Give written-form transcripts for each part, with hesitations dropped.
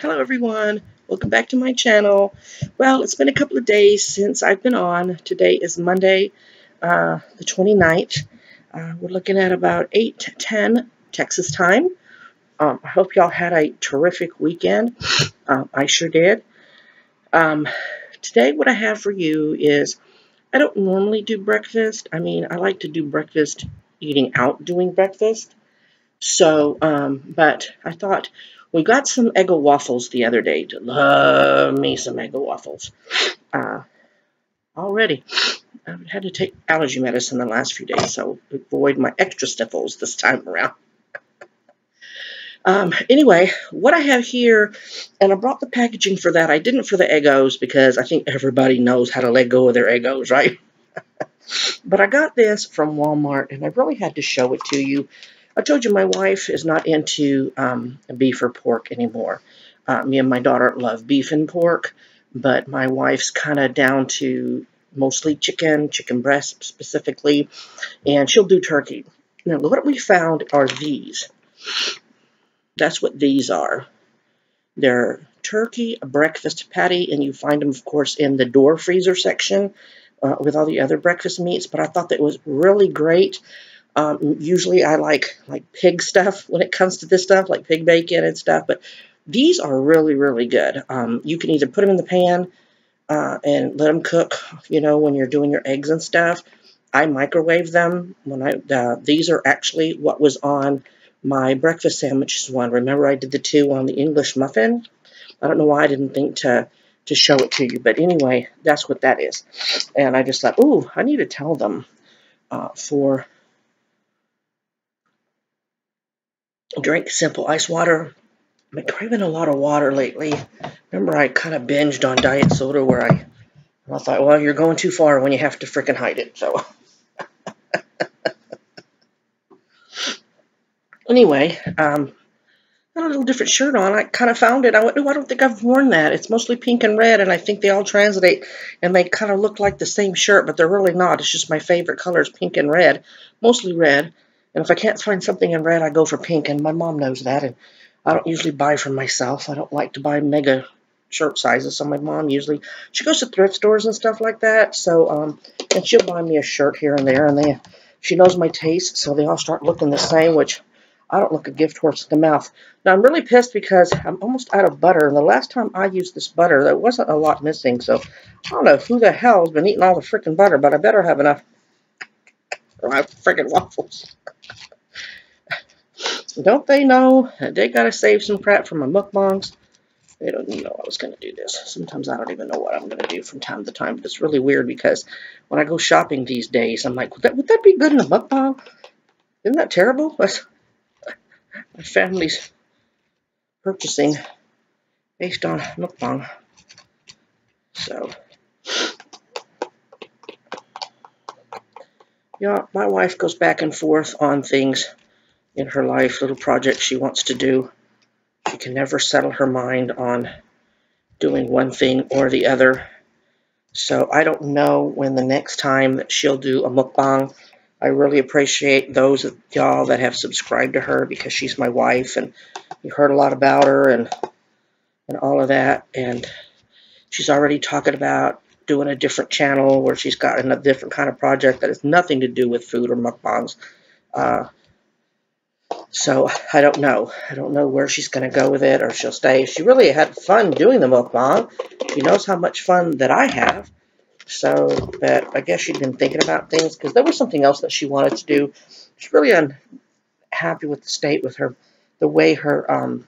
Hello everyone, welcome back to my channel. Well, it's been a couple of days since I've been on. Today is Monday, the 29th. We're looking at about 8:10 Texas time. I hope y'all had a terrific weekend. I sure did. Today what I have for you is, I don't normally do breakfast. I like to do breakfast eating out doing breakfast. So, but I thought we got some Eggo waffles the other day. Love me some Eggo waffles. Already, I've had to take allergy medicine the last few days, so avoid my extra sniffles this time around. Anyway, what I have here, and I brought the packaging for that. I didn't for the Eggos because I think everybody knows how to let go of their Eggos, right? But I got this from Walmart, and I really had to show it to you. I told you my wife is not into beef or pork anymore. Me and my daughter love beef and pork, but my wife's kind of down to mostly chicken breast specifically, and she'll do turkey. Now, what we found are these. That's what these are. They're turkey breakfast patty, and you find them, of course, in the door freezer section with all the other breakfast meats, but I thought that was really great. Usually I like pig stuff when it comes to this stuff, like pig bacon and stuff, but these are really, really good. You can either put them in the pan and let them cook, when you're doing your eggs and stuff. I microwave them. These are actually what was on my breakfast sandwiches one. Remember I did the two on the English muffin? I don't know why I didn't think to show it to you, but anyway, that's what that is. And I just thought, ooh, I need to tell them for drink simple ice water. I've been craving a lot of water lately. Remember, I kind of binged on diet soda where I thought, well, you're going too far when you have to frickin' hide it. So anyway, got a little different shirt on. I kind of found it. I went, oh, I don't think I've worn that. It's mostly pink and red, and I think they all translate, and they kind of look like the same shirt, but they're really not. It's just my favorite colors, pink and red, mostly red. And if I can't find something in red, I go for pink, and my mom knows that. And I don't usually buy for myself. I don't like to buy mega shirt sizes, so my mom she goes to thrift stores and stuff like that. So, and she'll buy me a shirt here and there, and she knows my taste, so they all start looking the same, which I don't look a gift horse in the mouth. Now, I'm really pissed because I'm almost out of butter, and the last time I used this butter, there wasn't a lot missing, so I don't know who the hell's been eating all the frickin' butter, but I better have enough for my frickin' waffles. Don't they know they gotta save some crap for my mukbangs? They don't even know I was gonna do this. Sometimes I don't even know what I'm gonna do from time to time, but it's really weird because when I go shopping these days, I'm like, would that be good in a mukbang? Isn't that terrible? My family's purchasing based on mukbang. So, yeah, my wife goes back and forth on things in her life, little projects she wants to do. She can never settle her mind on doing one thing or the other. So I don't know when the next time that she'll do a mukbang. I really appreciate those of y'all that have subscribed to her because she's my wife, and you heard a lot about her and all of that. And she's already talking about doing a different channel where she's got a different kind of project that has nothing to do with food or mukbangs. So I don't know. I don't know where she's going to go with it, or she'll stay. She really had fun doing the mukbang. She knows how much fun that I have. So, but I guess she'd been thinking about things because there was something else that she wanted to do. She's really unhappy with the state with her, the way her, I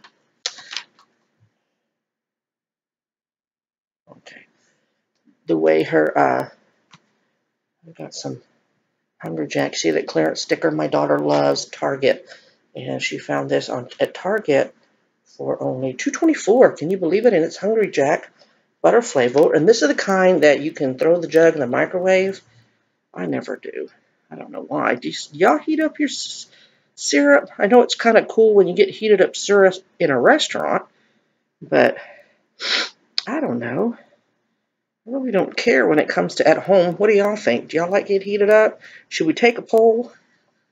got some Hungry Jack. See that clearance sticker? My daughter loves Target, and she found this at Target for only $2.24. Can you believe it? And it's Hungry Jack butter flavor, and this is the kind that you can throw the jug in the microwave. I never do. I don't know why. Do y'all heat up your syrup? I know it's kind of cool when you get heated up syrup in a restaurant, but I don't know. I really don't care when it comes to at home. What do y'all think? Do y'all like it heated up? Should we take a poll?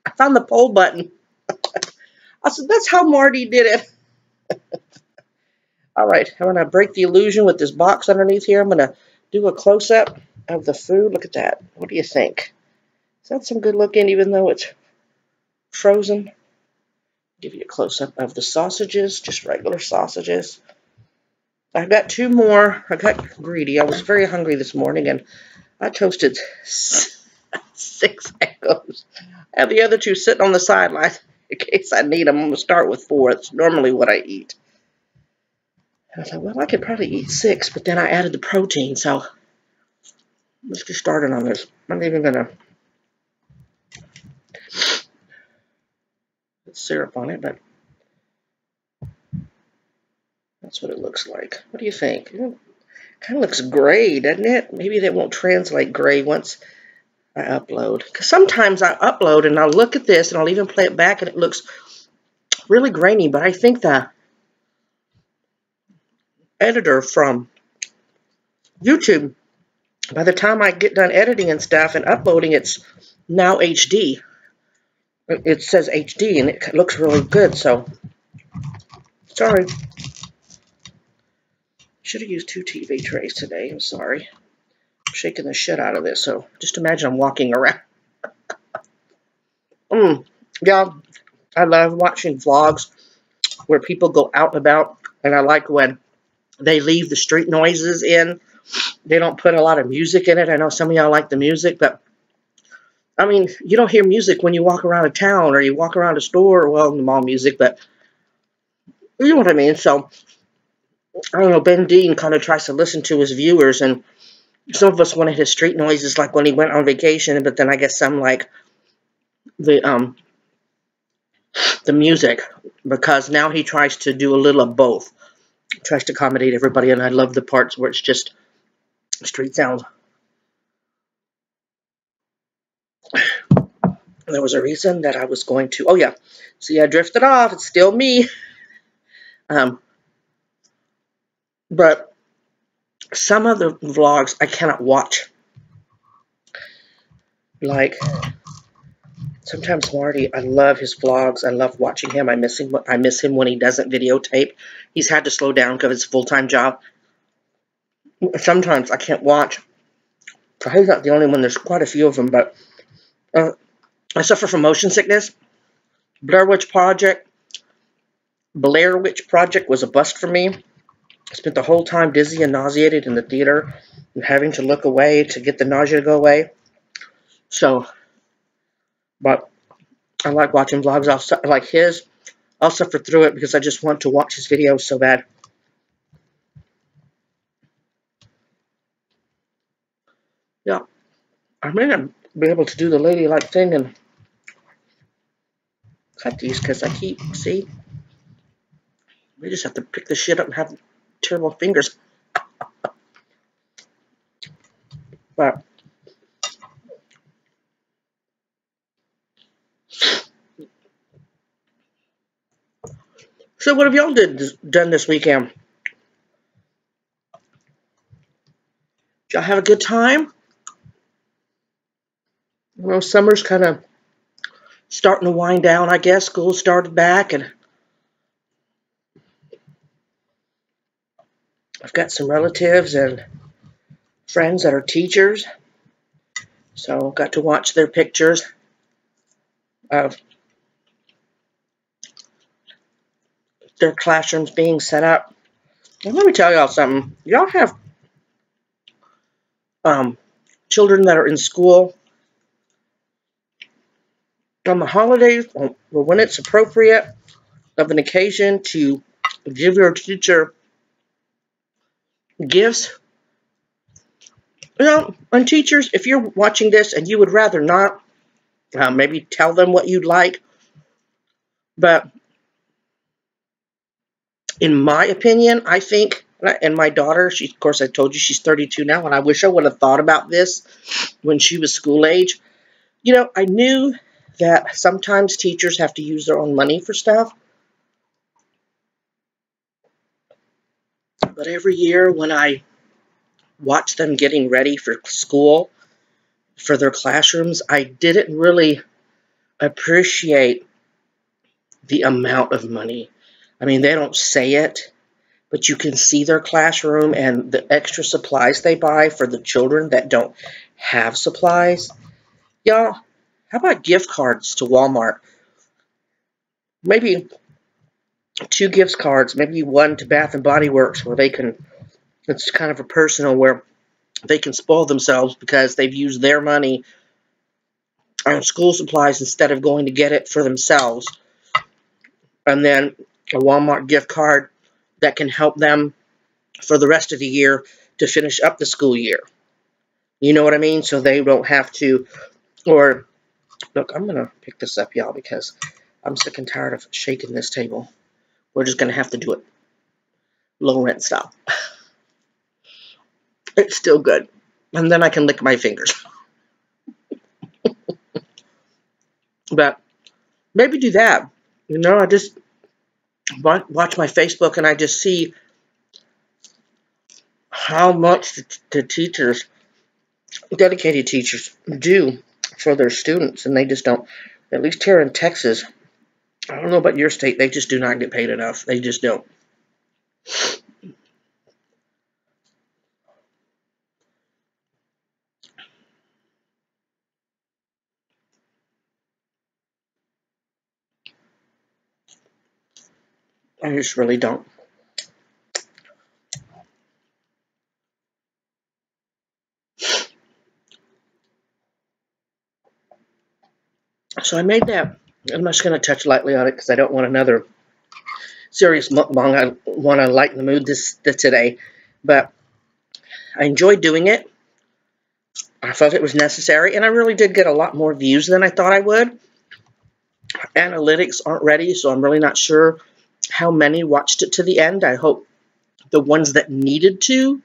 I found the poll button. I said, that's how Marty did it. All right, I'm going to break the illusion with this box underneath here. I'm going to do a close-up of the food. Look at that. What do you think? Is that some good looking, even though it's frozen? Give you a close-up of the sausages, just regular sausages. I've got two more. I got greedy. I was very hungry this morning, and I toasted 6 egos. I have the other two sitting on the sideline in case I need them. I'm going to start with 4. It's normally what I eat. And I thought, well, I could probably eat 6, but then I added the protein, so let's get started on this. I'm not even going to put syrup on it, but that's what it looks like. What do you think? It kind of looks gray, doesn't it? Maybe they won't translate gray once I upload. Because sometimes I upload and I'll look at this and I'll even play it back and it looks really grainy, but I think the editor from YouTube, by the time I get done editing and stuff and uploading, it's now HD. It says HD and it looks really good, so sorry. Should have used 2 TV trays today. I'm sorry. I'm shaking the shit out of this, so just imagine I'm walking around. Yeah, I love watching vlogs where people go out and about, and I like when they leave the street noises in. They don't put a lot of music in it. I know some of y'all like the music, but I mean, you don't hear music when you walk around a town or you walk around a store. Well, the mall music, but you know what I mean. So, I don't know, Ben Dean kind of tries to listen to his viewers, and some of us wanted his street noises like when he went on vacation, but then I guess some like the music, because now he tries to do a little of both. He tries to accommodate everybody, and I love the parts where it's just street sounds. There was a reason that I was going to, oh yeah, see, I drifted off. It's still me. But some of the vlogs I cannot watch. Like, sometimes Marty, I love his vlogs. I love watching him. I miss him when he doesn't videotape. He's had to slow down because it's a full-time job. Sometimes I can't watch. He's not the only one. There's quite a few of them, but I suffer from motion sickness. Blair Witch Project was a bust for me. I spent the whole time dizzy and nauseated in the theater and having to look away to get the nausea to go away. So, but I like watching vlogs. Like his. I'll suffer through it because I just want to watch his videos so bad. Yeah, I may not be able to do the ladylike thing and cut these because I keep, see? We just have to pick the shit up and have terrible fingers. But so what have y'all done this weekend? Did y'all have a good time? Well, summer's kind of starting to wind down, I guess. School started back, and I've got some relatives and friends that are teachers, so got to watch their pictures of their classrooms being set up. And let me tell y'all something. Y'all have children that are in school on the holidays or when it's appropriate of an occasion to give your teacher gifts. You know, and teachers, if you're watching this and you would rather not, maybe tell them what you'd like. But in my opinion, I think, and my daughter, of course, I told you she's 32 now, and I wish I would have thought about this when she was school age. You know, I knew that sometimes teachers have to use their own money for stuff. But every year when I watch them getting ready for school, for their classrooms, I didn't really appreciate the amount of money. I mean, they don't say it, but you can see their classroom and the extra supplies they buy for the children that don't have supplies. Y'all, how about gift cards to Walmart? Maybe 2 gift cards, maybe 1 to Bath and Body Works, where they can, it's kind of a personal, where they can spoil themselves because they've used their money on school supplies instead of going to get it for themselves. And then a Walmart gift card that can help them for the rest of the year to finish up the school year. You know what I mean? So they don't have to, or, look, I'm going to pick this up, y'all, because I'm sick and tired of shaking this table. We're just going to have to do it low rent style. It's still good. And then I can lick my fingers. But maybe do that. You know, I just watch my Facebook and I just see how much the teachers, dedicated teachers, do for their students. And they just don't, at least here in Texas, I don't know about your state, they just do not get paid enough. They just don't. I just really don't. So I made that. I'm just going to touch lightly on it because I don't want another serious mukbang. I want to lighten the mood today. But I enjoyed doing it. I felt it was necessary. And I really did get a lot more views than I thought I would. Analytics aren't ready, so I'm really not sure how many watched it to the end. I hope the ones that needed to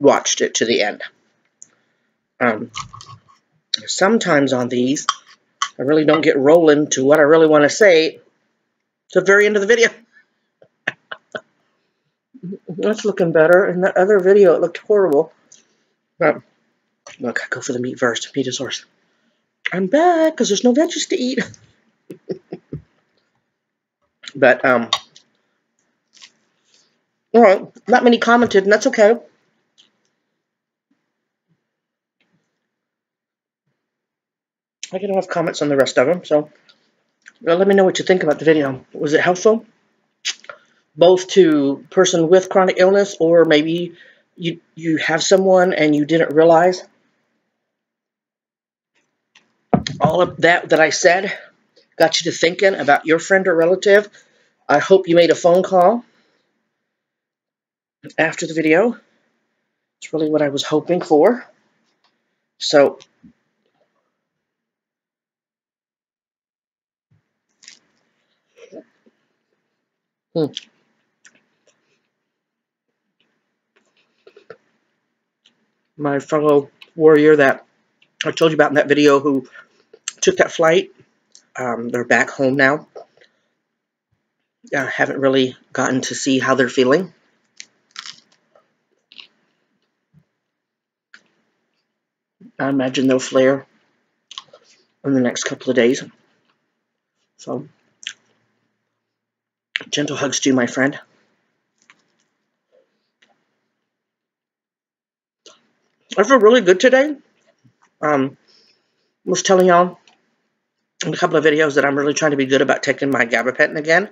watched it to the end. Sometimes on these, I really don't get rolling to what I really want to say to the very end of the video. That's looking better. In that other video, it looked horrible. But look, I go for the meat first. Meat is source. I'm back because there's no veggies to eat. But all right, not many commented, and that's okay. I get enough comments on the rest of them, so let me know what you think about the video. Was it helpful? Both to person with chronic illness, or maybe you have someone and you didn't realize all of that I said got you to thinking about your friend or relative. I hope you made a phone call after the video. It's really what I was hoping for. So my fellow warrior that I told you about in that video who took that flight, they're back home now. I haven't really gotten to see how they're feeling. I imagine they'll flare in the next couple of days. So, gentle hugs to you, my friend. I feel really good today. I was telling y'all in a couple of videos that I'm really trying to be good about taking my gabapentin again.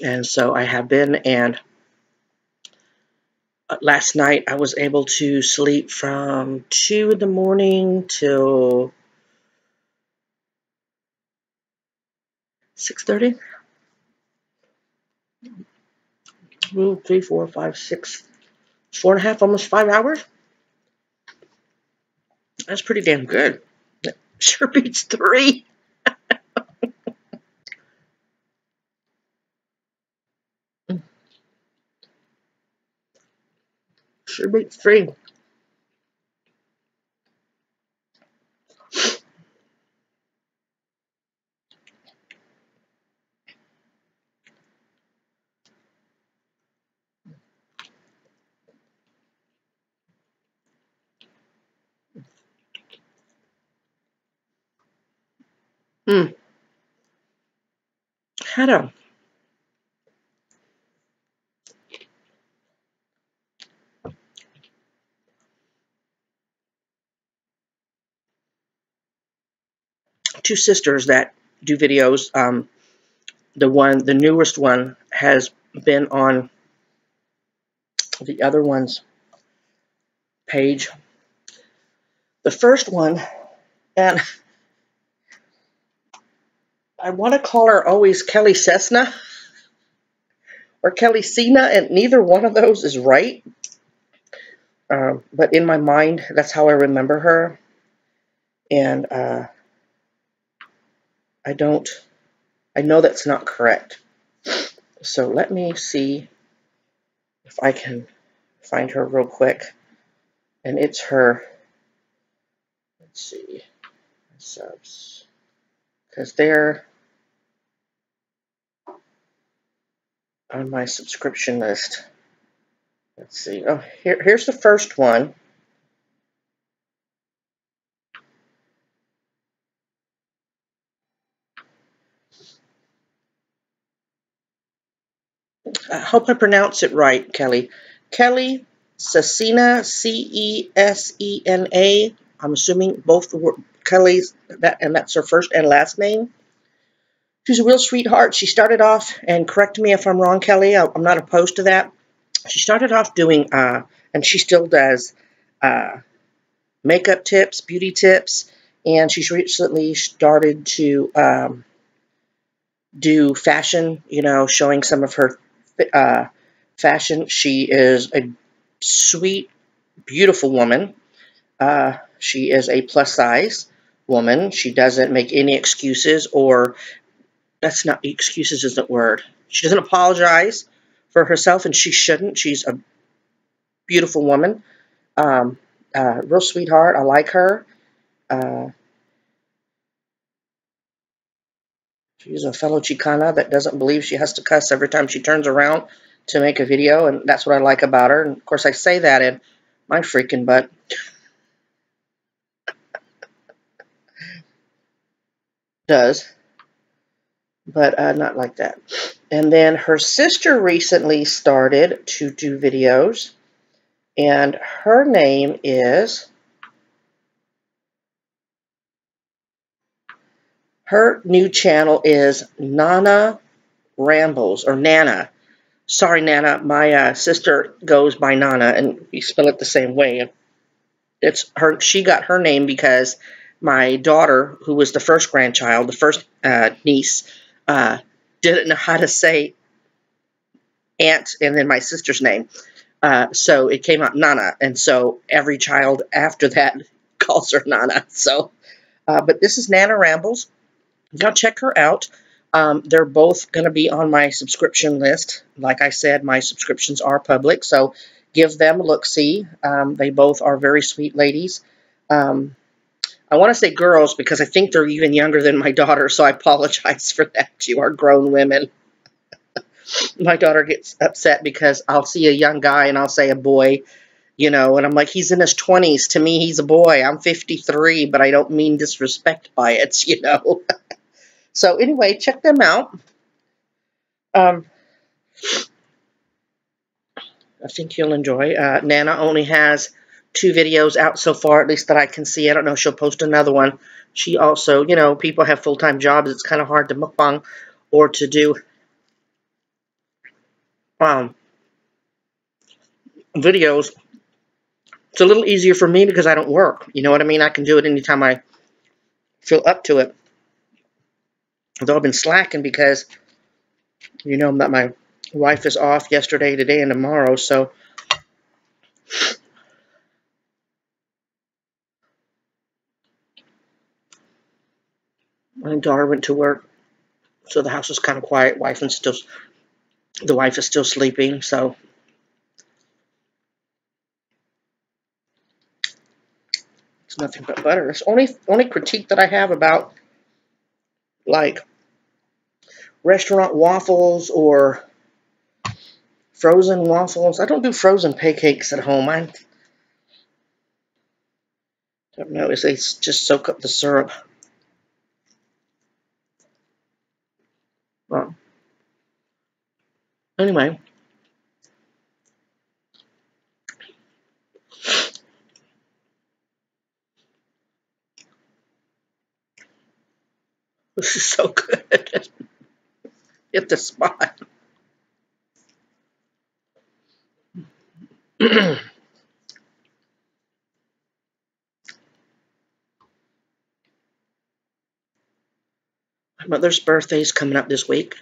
And so I have been, and last night I was able to sleep from 2 in the morning till 6:30. 2, 3, 4, 5, 6, 4.5, almost 5 hours. That's pretty damn good. Sure beats 3. Sure beats 3. Had a two sisters that do videos. The newest one has been on the other one's page. The first one, and I want to call her always Kelly Cessna or Kelly Cena, and neither one of those is right. But in my mind, that's how I remember her. And I know that's not correct. So let me see if I can find her real quick. And it's her, let's see, subs, because they're on my subscription list. Let's see. Oh, here's the first one. I hope I pronounce it right, Kelly. Kelly Cessina, Cesena. I'm assuming both the word Kelly's, and that's her first and last name. She's a real sweetheart. She started off, and correct me if I'm wrong, Kelly, I'm not opposed to that. She started off doing, and she still does, makeup tips, beauty tips, and she's recently started to do fashion, showing some of her fashion. She is a sweet, beautiful woman. She is a plus size woman. She doesn't make any excuses, or that's not, excuses isn't the word. She doesn't apologize for herself, and she shouldn't. She's a beautiful woman. Real sweetheart. I like her. She's a fellow Chicana that doesn't believe she has to cuss every time she turns around to make a video, and that's what I like about her. And of course, I say that in my freaking butt. Does, but not like that. And then her sister recently started to do videos, and her name is, her new channel is Nana Rambles, or Nana. Sorry, Nana, my sister goes by Nana, and we spell it the same way. It's her. She got her name because my daughter, who was the first grandchild, the first niece, didn't know how to say aunt and then my sister's name. So it came out Nana, and so every child after that calls her Nana. So, but this is Nana Rambles. Go check her out. They're both going to be on my subscription list. Like I said, my subscriptions are public, so give them a look-see. They both are very sweet ladies. I want to say girls because I think they're even younger than my daughter, so I apologize for that. You are grown women. My daughter gets upset because I'll see a young guy and I'll say a boy, and I'm like, he's in his 20s. To me, he's a boy. I'm 53, but I don't mean disrespect by it, So anyway, check them out. I think you'll enjoy. Nana only has 2 videos out so far, at least that I can see. I don't know if she'll post another one. She also, people have full-time jobs. It's kind of hard to mukbang or to do videos. It's a little easier for me because I don't work. You know what I mean? I can do it anytime I feel up to it. Although I've been slacking because, that my wife is off yesterday, today, and tomorrow, so my daughter went to work, so the house is kind of quiet. The wife is still sleeping, so it's nothing but butter. It's only critique that I have about, like, restaurant waffles or frozen waffles. I don't do frozen pancakes at home. I don't know. They just soak up the syrup. Well, anyway. This is so good. Hit the spot. My mother's birthday is coming up this week.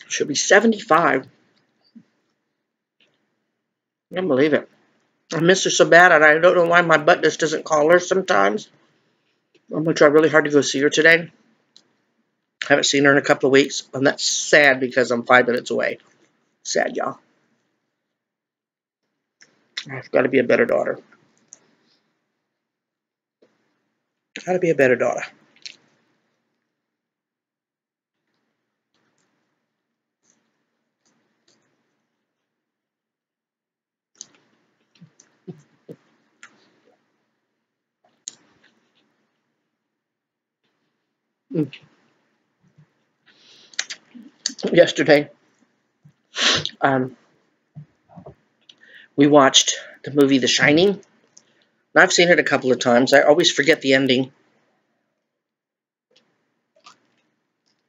She'll be 75. I can't believe it. I miss her so bad, and I don't know why my butt just doesn't call her sometimes. I'm going to try really hard to go see her today. Haven't seen her in a couple of weeks, and that's sad because I'm 5 minutes away. Sad, y'all. I've got to be a better daughter. Got to be a better daughter. Yesterday, we watched the movie The Shining. I've seen it a couple of times. I always forget the ending.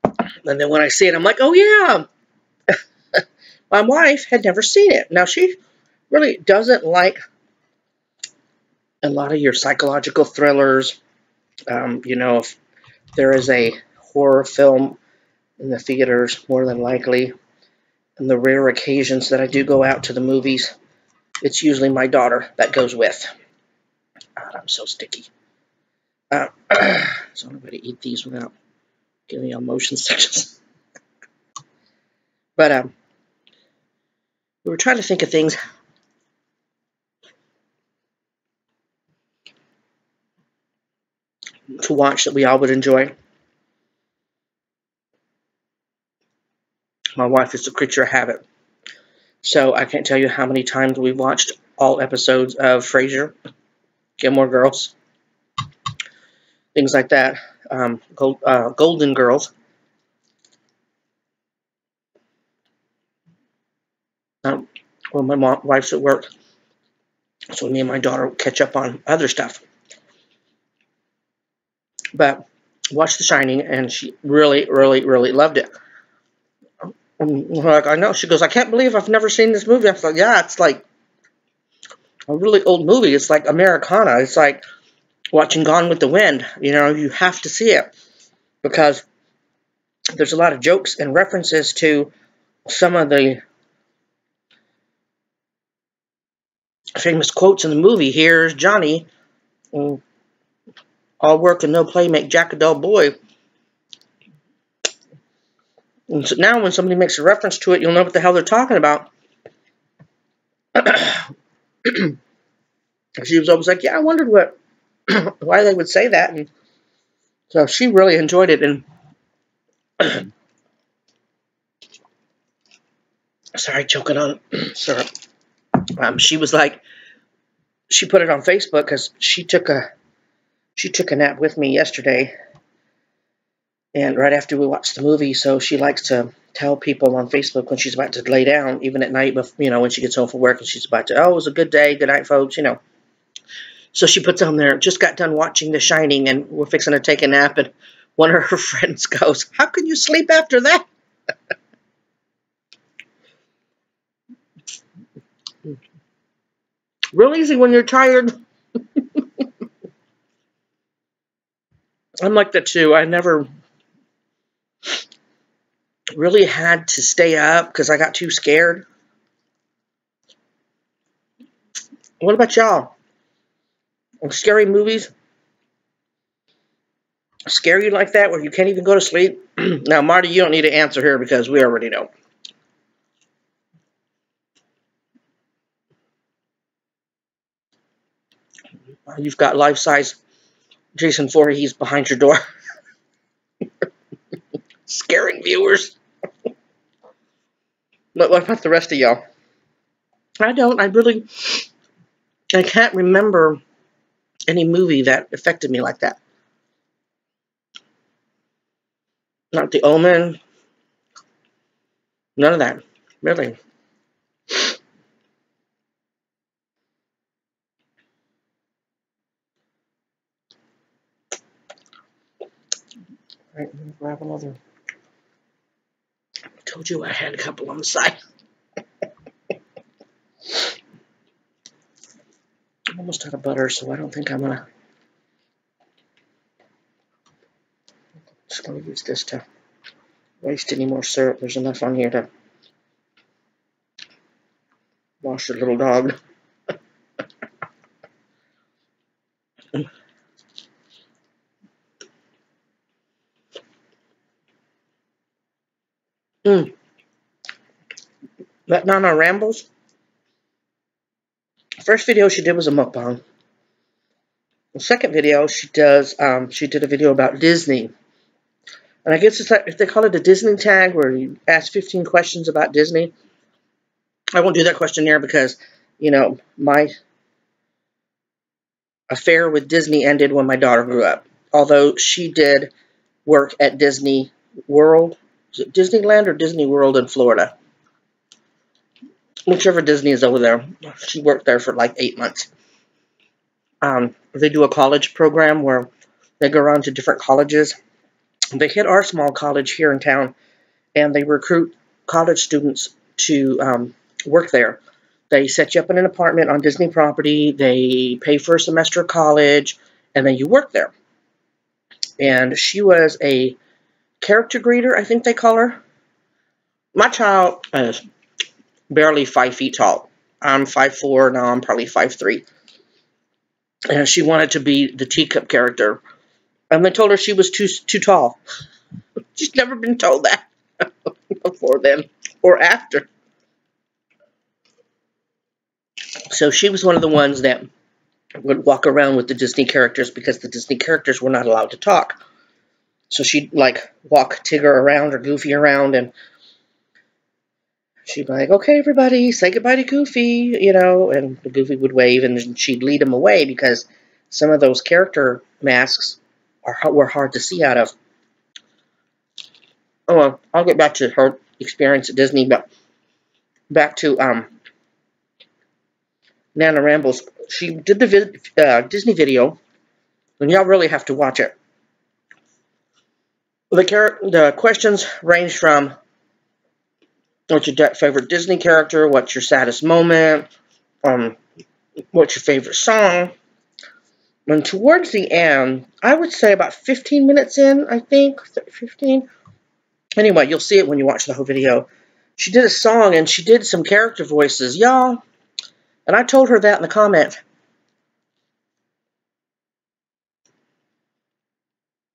And then when I see it, I'm like, oh, yeah. My wife had never seen it. Now, she really doesn't like a lot of your psychological thrillers. If there is a horror film in the theaters, more than likely, and the rare occasions that I do go out to the movies, it's usually my daughter that goes with. God, I'm so sticky. So I'm going to eat these without getting on motion sickness. But we were trying to think of things to watch that we all would enjoy. My wife is a creature of habit, so I can't tell you how many times we watched all episodes of Frasier, Gilmore Girls, things like that. Golden Girls. When my wife's at work, so me and my daughter catch up on other stuff. But watched The Shining, and she really, really, really loved it. And we're like, I know. She goes, I can't believe I've never seen this movie. I was like, yeah, it's like a really old movie. It's like Americana. It's like watching Gone with the Wind. You have to see it because there's a lot of jokes and references to some of the famous quotes in the movie. Here's Johnny, all work and no play make Jack a dull boy. And so now when somebody makes a reference to it, you'll know what the hell they're talking about. She was always like, yeah, I wondered why they would say that. And so she really enjoyed it. And sorry, choking on syrup. She was like, she put it on Facebook because she took a nap with me yesterday, and right after we watched the movie. So she likes to tell people on Facebook when she's about to lay down, even at night, when she gets home from work and she's about to, it was a good day, good night, folks, So she puts on there, just got done watching The Shining, and we're fixing to take a nap, and one of her friends goes, how can you sleep after that? Real easy when you're tired. I'm like that too. I never really had to stay up because I got too scared. What about y'all? Scary movies scare you like that where you can't even go to sleep? Now, Marty, you don't need to answer here because we already know. You've got life-size Jason Voorhees behind your door. Scaring viewers. But what about the rest of y'all? I can't remember any movie that affected me like that. Not The Omen. None of that. Really. Alright, let me grab another. I told you I had a couple on the side. I'm almost out of butter, so I don't think I'm just gonna use this to waste any more syrup. There's enough on here to wash the little dog. That Nana Rambles. First video she did was a mukbang. The second video she did a video about Disney. And I guess it's like, if they call it a Disney tag, where you ask 15 questions about Disney. I won't do that questionnaire because, you know, my affair with Disney ended when my daughter grew up. Although she did work at Disney World. Is it Disneyland or Disney World in Florida? Whichever Disney is over there. She worked there for like 8 months. They do a college program where they go around to different colleges. They hit our small college here in town, and they recruit college students to work there. They set you up in an apartment on Disney property. They pay for a semester of college, and then you work there. And she was a character greeter, I think they call her. My child is barely 5 feet tall. I'm 5'4", now I'm probably 5'3". And she wanted to be the teacup character. And they told her she was too tall. She's never been told that before then or after. So she was one of the ones that would walk around with the Disney characters because the Disney characters were not allowed to talk. So she'd like walk Tigger around or Goofy around, and she'd be like, okay, everybody, say goodbye to Goofy, you know, and the Goofy would wave, and she'd lead him away because some of those character masks were hard to see out of. Oh, well, I'll get back to her experience at Disney, but back to Nana Rambles. She did the Disney video, and y'all really have to watch it. The questions range from what's your favorite Disney character, what's your saddest moment, what's your favorite song. And towards the end, I would say about 15 minutes in, I think, 15. Anyway, you'll see it when you watch the whole video. She did a song, and she did some character voices, y'all. And I told her that in the comments.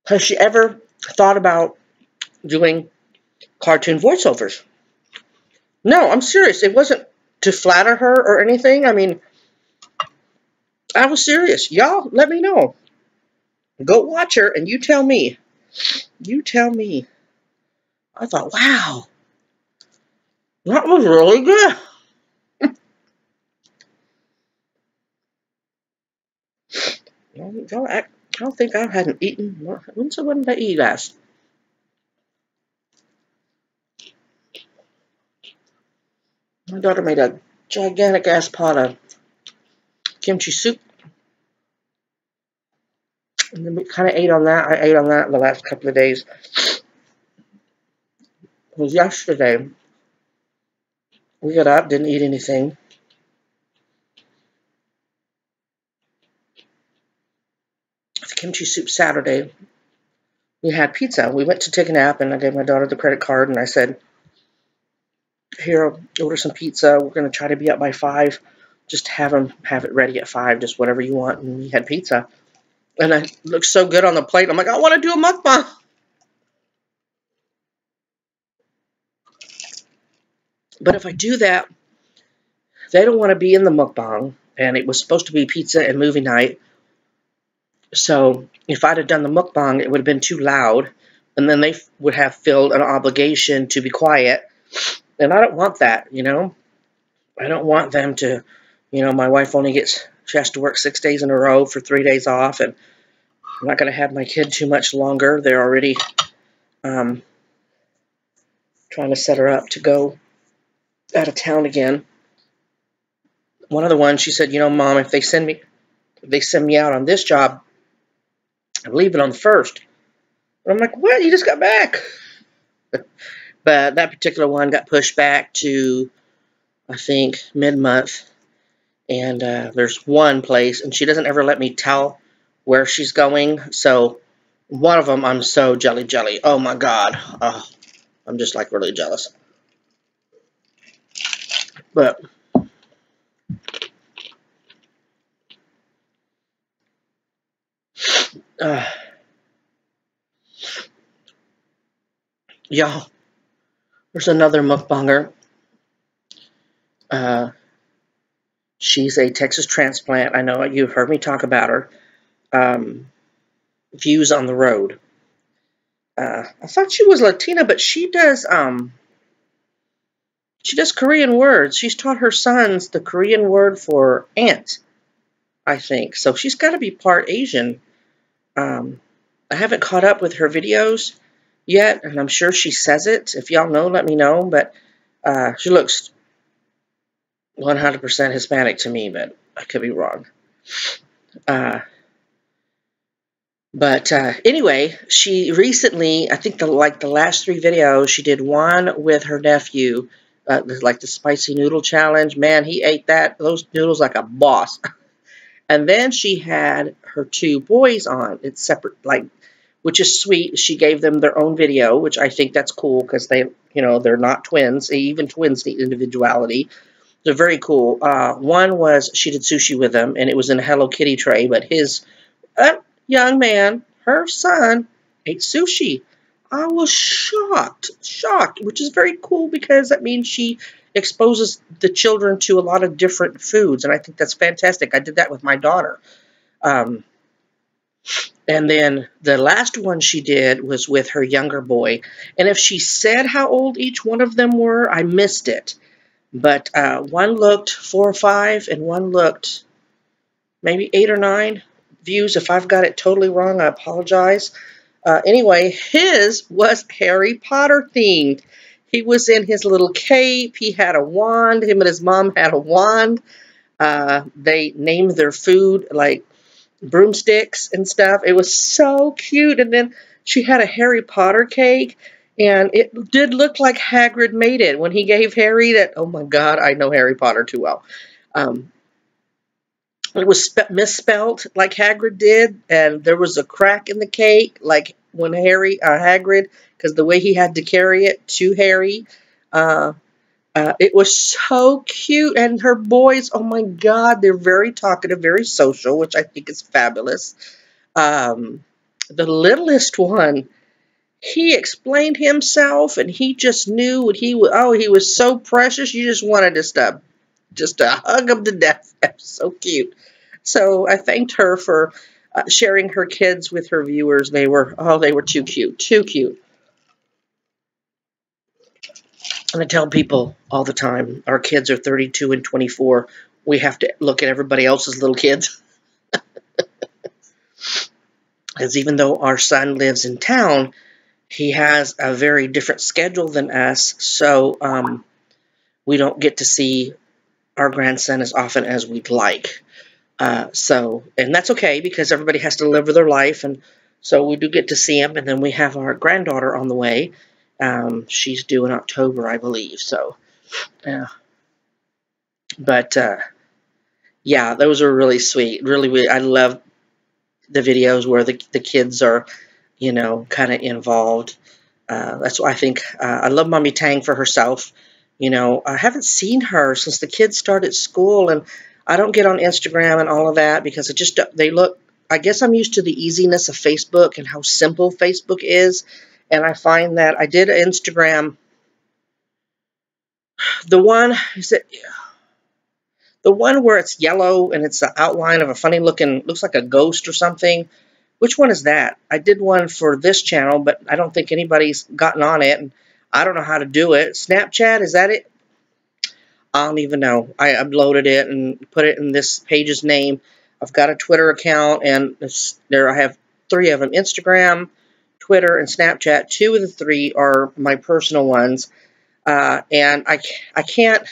Has she ever thought about doing cartoon voiceovers? No, I'm serious. It wasn't to flatter her or anything. I mean, I was serious. Y'all, let me know. Go watch her, and you tell me. You tell me. I thought, wow. That was really good. I don't think I hadn't eaten. When did I eat last? My daughter made a gigantic ass pot of kimchi soup. And then we kind of ate on that. I ate on that the last couple of days. It was yesterday. We got up, didn't eat anything. The kimchi soup Saturday. We had pizza. We went to take a nap, and I gave my daughter the credit card, and I said, here, order some pizza. We're going to try to be up by 5. Just have it ready at 5, just whatever you want. And we had pizza. And it looked so good on the plate. I'm like, I want to do a mukbang. But if I do that, they don't want to be in the mukbang. And it was supposed to be pizza and movie night. So if I'd have done the mukbang, it would have been too loud. And then they would have filled an obligation to be quiet. And I don't want that, you know. I don't want them to, you know, my wife she has to work 6 days in a row for 3 days off. And I'm not going to have my kid too much longer. They're already trying to set her up to go out of town again. One of the ones, she said, you know, Mom, if they send me out on this job, I'm leaving on the 1st. And I'm like, what? You just got back? But that particular one got pushed back to, I think, mid-month. And there's one place, and she doesn't ever let me tell where she's going. So one of them, I'm so jelly. Oh, my God. Oh, I'm just, like, really jealous. But y'all, there's another mukbanger. She's a Texas transplant. I know you've heard me talk about her. Views on the Road. I thought she was Latina, but she does Korean words. She's taught her sons the Korean word for aunt, I think. So she's got to be part Asian. I haven't caught up with her videos yet, and I'm sure she says it. If y'all know, let me know. But she looks 100% Hispanic to me, but I could be wrong. But anyway, she recently, I think the last 3 videos, she did one with her nephew, like the spicy noodle challenge. Man, he ate those noodles like a boss. And then she had her 2 boys on. It's separate, which is sweet. She gave them their own video, which I think that's cool because they're not twins. Even twins need individuality. They're very cool. One was she did sushi with them, and it was in a Hello Kitty tray, but his young man, her son, ate sushi. I was shocked, which is very cool because that means she exposes the children to a lot of different foods, and I think that's fantastic. I did that with my daughter. And then the last one she did was with her younger boy, and if she said how old each one of them were, I missed it. But one looked 4 or 5, and one looked maybe 8 or 9 views. If I've got it totally wrong, I apologize. Anyway, his was Harry Potter themed. He was in his little cape. He had a wand. Him and his mom had a wand. They named their food like broomsticks and stuff. It was so cute. And then she had a Harry Potter cake, and it did look like Hagrid made it when he gave Harry that. Oh my God, I know Harry Potter too well. It was misspelled like Hagrid did, and there was a crack in the cake, like when Hagrid, because the way he had to carry it to Harry. It was so cute, and her boys, oh my God, they're very talkative, very social, which I think is fabulous. The littlest one, he explained himself, and he just knew what he was so precious. You just wanted to hug him to death. That was so cute. So I thanked her for sharing her kids with her viewers. They were too cute, too cute. And I tell people all the time, our kids are 32 and 24. We have to look at everybody else's little kids. Because even though our son lives in town, he has a very different schedule than us. So we don't get to see our grandson as often as we'd like. And that's okay because everybody has to live their life. And so we do get to see him. And then we have our granddaughter on the way. She's due in October, I believe. So, yeah. But, yeah, those are really sweet. Really, I love the videos where the kids are, kind of involved. That's why I think I love Mommy Tang for herself. I haven't seen her since the kids started school, and I don't get on Instagram and all of that because I guess I'm used to the easiness of Facebook and how simple Facebook is. And I find that I did Instagram. The one where it's yellow and it's the outline of a funny looking, looks like a ghost or something. Which one is that? I did one for this channel, but I don't think anybody's gotten on it. And I don't know how to do it. Snapchat, is that it? I don't even know. I uploaded it and put it in this page's name. I've got a Twitter account, and I have 3 of them: Instagram, Twitter, and Snapchat. 2 of the 3 are my personal ones, and I can't.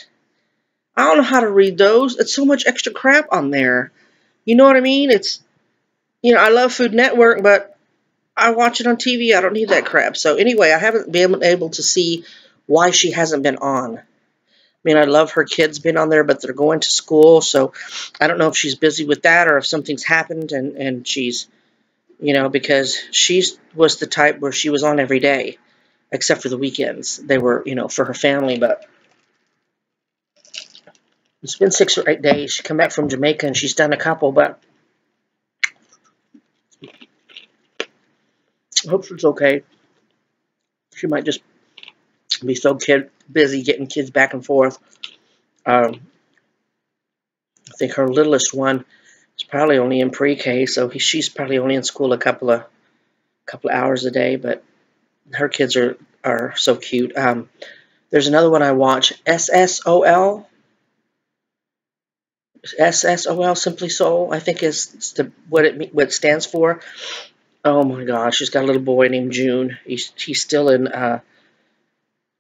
I don't know how to read those. It's so much extra crap on there. You know what I mean? It's I love Food Network, but I watch it on TV. I don't need that crap. So anyway, I haven't been able to see why she hasn't been on. I mean, I love her kids being on there, but they're going to school, so I don't know if she's busy with that or if something's happened and she's, because she was the type where she was on every day, except for the weekends. They were, for her family, but it's been 6 or 8 days. She come back from Jamaica and she's done a couple, but I hope she's okay. She might just be so busy getting kids back and forth. I think her littlest one is probably only in pre-K, so she's probably only in school a couple of hours a day. But her kids are so cute. There's another one I watch, SSOL, Simply Soul. I think is what it stands for. Oh my gosh, she's got a little boy named June. He's still in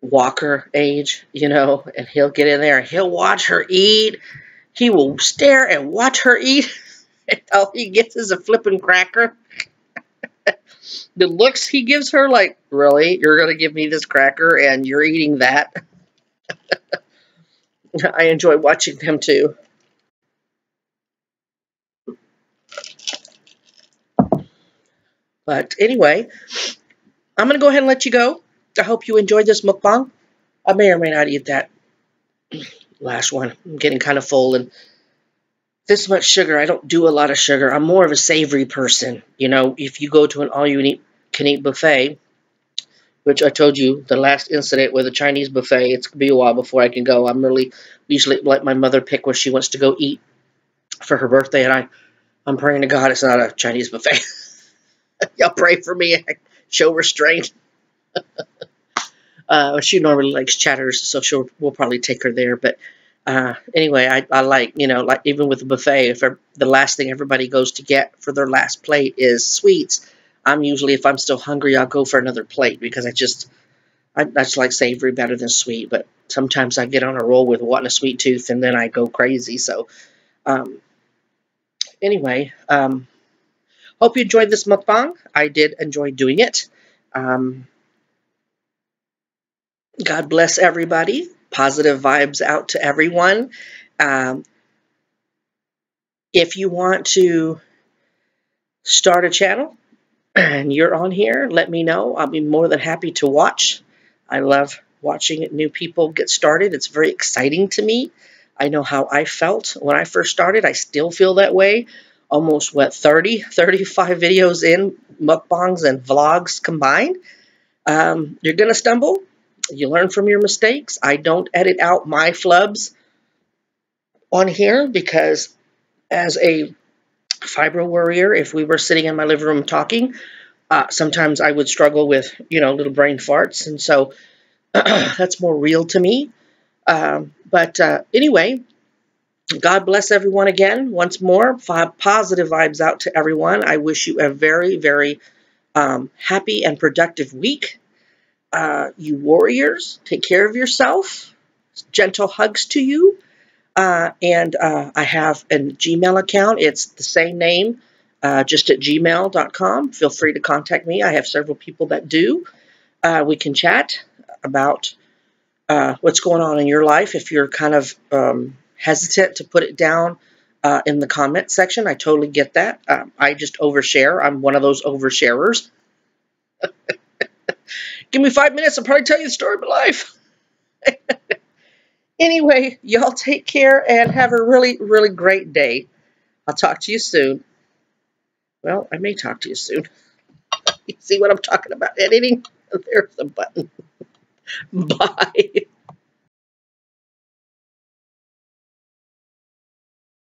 walker age, and he'll get in there and he'll watch her eat. He will stare and watch her eat, and all he gets is a flipping cracker. The looks he gives her, like, really? You're going to give me this cracker and you're eating that? I enjoy watching them too. But anyway, I'm going to go ahead and let you go. I hope you enjoyed this mukbang. I may or may not eat that last one. I'm getting kind of full, and this much sugar, I don't do a lot of sugar. I'm more of a savory person. If you go to an all-you-can-eat buffet, which I told you the last incident with a Chinese buffet, it's going to be a while before I can go. I'm really usually let my mother pick where she wants to go eat for her birthday, and I'm praying to God it's not a Chinese buffet. Y'all pray for me. I show restraint. She normally likes chatters, so we'll probably take her there. But anyway, I like, like even with the buffet, if the last thing everybody goes to get for their last plate is sweets, I'm usually, if I'm still hungry, I'll go for another plate because I just like savory better than sweet. But sometimes I get on a roll with wanting a sweet tooth, and then I go crazy. So anyway, hope you enjoyed this mukbang. I did enjoy doing it. God bless everybody. Positive vibes out to everyone. If you want to start a channel and you're on here, let me know. I'll be more than happy to watch. I love watching new people get started. It's very exciting to me. I know how I felt when I first started. I still feel that way. Almost, 35 videos in, mukbangs and vlogs combined. You're going to stumble. You learn from your mistakes. I don't edit out my flubs on here because as a fibro warrior, if we were sitting in my living room talking, sometimes I would struggle with, little brain farts. And so that's more real to me. But anyway, God bless everyone again. Once more, positive vibes out to everyone. I wish you a very, very happy and productive week. You warriors, take care of yourself. Gentle hugs to you. And I have a Gmail account. It's the same name, just at gmail.com. Feel free to contact me. I have several people that do. We can chat about what's going on in your life. If you're kind of hesitant to put it down in the comment section, I totally get that. I just overshare. I'm one of those oversharers. Give me 5 minutes, I'll probably tell you the story of my life. Anyway, y'all take care and have a really, really great day. I'll talk to you soon. Well, I may talk to you soon. You see what I'm talking about? Editing? There's the button. Bye.